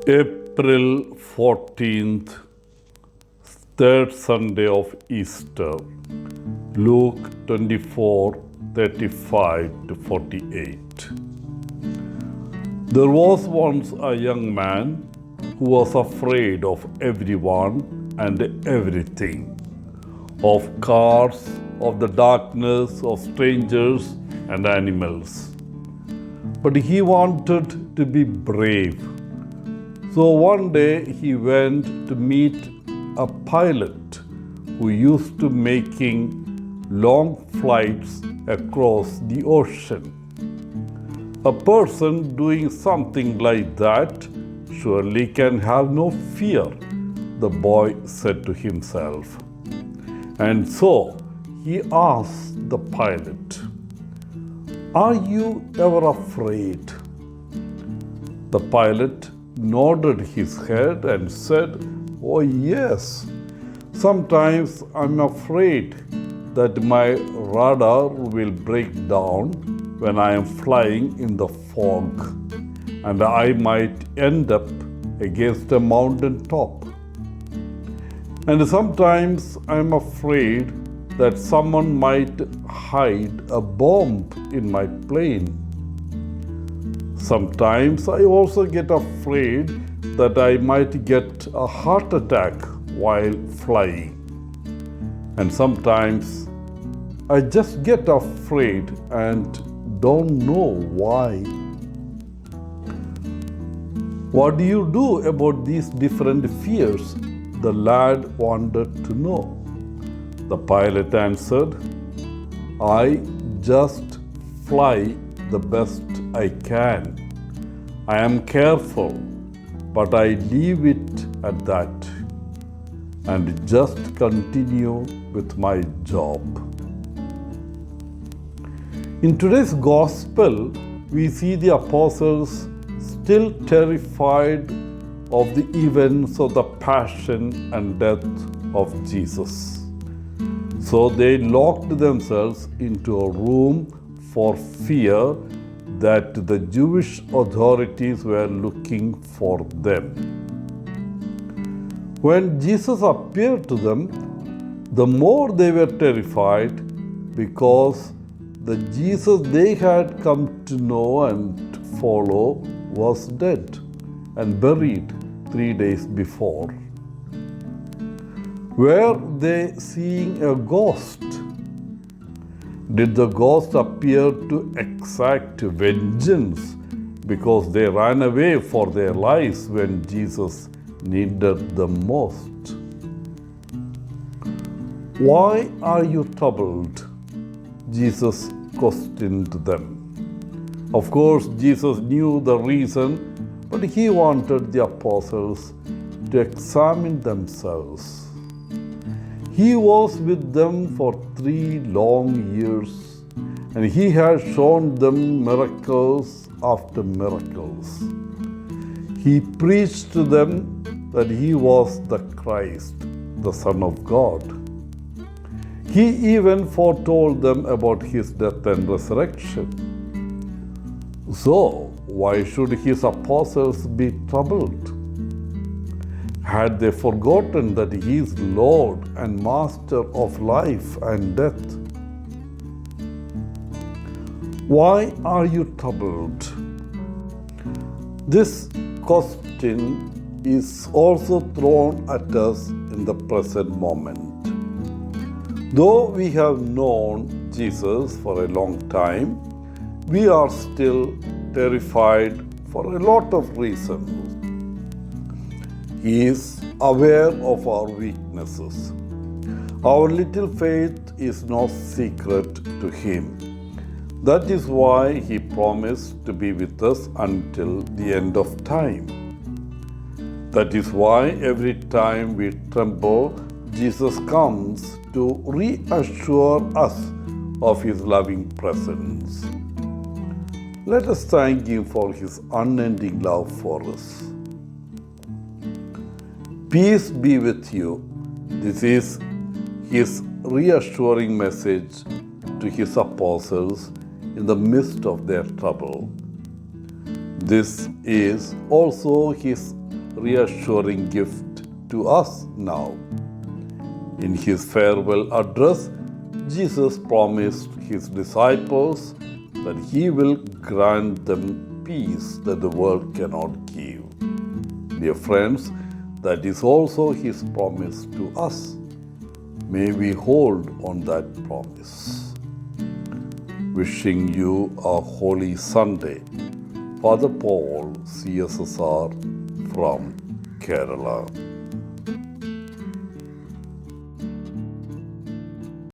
April 14th, third Sunday of Easter, Luke 24:35-48. There was once a young man who was afraid of everyone and everything, of cars, of the darkness, of strangers and animals. But he wanted to be brave. So one day he went to meet a pilot who used to making long flights across the ocean. A person doing something like that surely can have no fear, the boy said to himself. And so he asked the pilot, "Are you ever afraid?" The pilot nodded his head and said, "Oh yes, sometimes I'm afraid that my radar will break down when I am flying in the fog and I might end up against a mountain top. And sometimes I'm afraid that someone might hide a bomb in my plane. Sometimes I also get afraid that I might get a heart attack while flying. And sometimes I just get afraid and don't know why." "What do you do about these different fears?" the lad wanted to know. The pilot answered, "I just fly the best I can. I am careful, but I leave it at that and just continue with my job." In today's gospel, we see the apostles still terrified of the events of the passion and death of Jesus. So they locked themselves into a room for fear that the Jewish authorities were looking for them. When Jesus appeared to them, the more they were terrified because the Jesus they had come to know and follow was dead and buried 3 days before. Were they seeing a ghost? Did the ghost appear to exact vengeance because they ran away for their lives when Jesus needed them most? "Why are you troubled?" Jesus questioned them. Of course, Jesus knew the reason, but he wanted the apostles to examine themselves. He was with them for 3 long years, and he had shown them miracles after miracles. He preached to them that he was the Christ, the Son of God. He even foretold them about his death and resurrection. So, why should his apostles be troubled? Had they forgotten that he is Lord and Master of life and death? "Why are you troubled?" This question is also thrown at us in the present moment. Though we have known Jesus for a long time, we are still terrified for a lot of reasons. He is aware of our weaknesses. Our little faith is no secret to him. That is why he promised to be with us until the end of time. That is why every time we tremble, Jesus comes to reassure us of his loving presence. Let us thank him for his unending love for us. Peace be with you. This is his reassuring message to his apostles in the midst of their trouble. This is also his reassuring gift to us now. In his farewell address, Jesus promised his disciples that he will grant them peace that the world cannot give. Dear friends, that is also his promise to us. May we hold on that promise. Wishing you a holy Sunday. Father Paul, CSSR from Kerala.